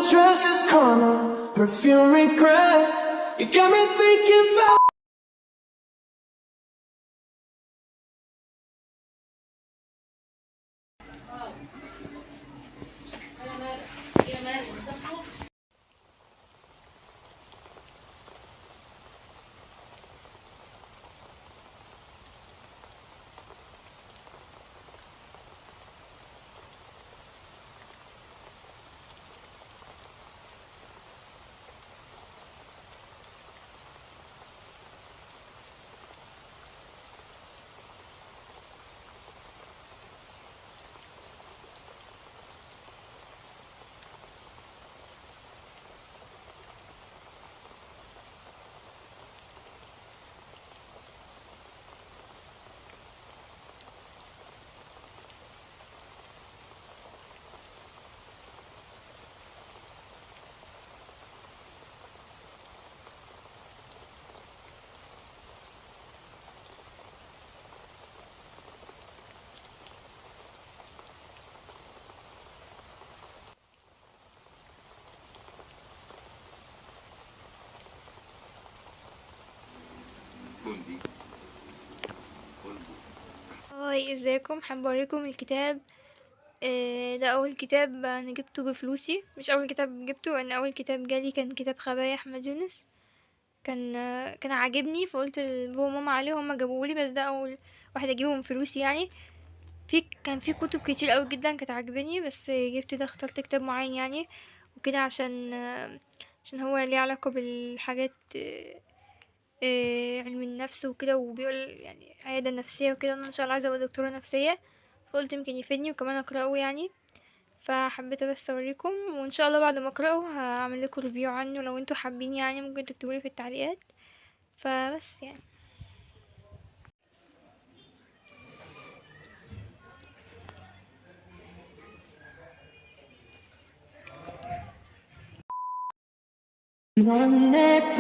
trust is karma, perfume regret. You got me thinking about هاي، ازيكم؟ حابة اوريكم الكتاب. ده اول كتاب انا جبته بفلوسي، مش اول كتاب جبته، ان اول كتاب جالي كان كتاب خبايا احمد يونس. كان عاجبني، فقلت لبابا وماما عليه، هما جابوهولي، بس ده اول واحد اجيبه من فلوسي يعني. كان في كتب كتير قوي جدا كانت عاجباني، بس جبت ده، اخترت كتاب معين يعني وكده، عشان هو ليه علاقة بالحاجات، علم النفس وكده، وبيقول يعني عيادة نفسية وكده. انا ان شاء الله عايزة ابقى دكتورة نفسية، فقلت يمكن يفيدني وكمان اقراه يعني. فحبيت بس اوريكم، وان شاء الله بعد ما اقراه هعمل لكم ريفيو عنه، لو انتوا حابين يعني ممكن تكتبولي في التعليقات. فبس يعني. run that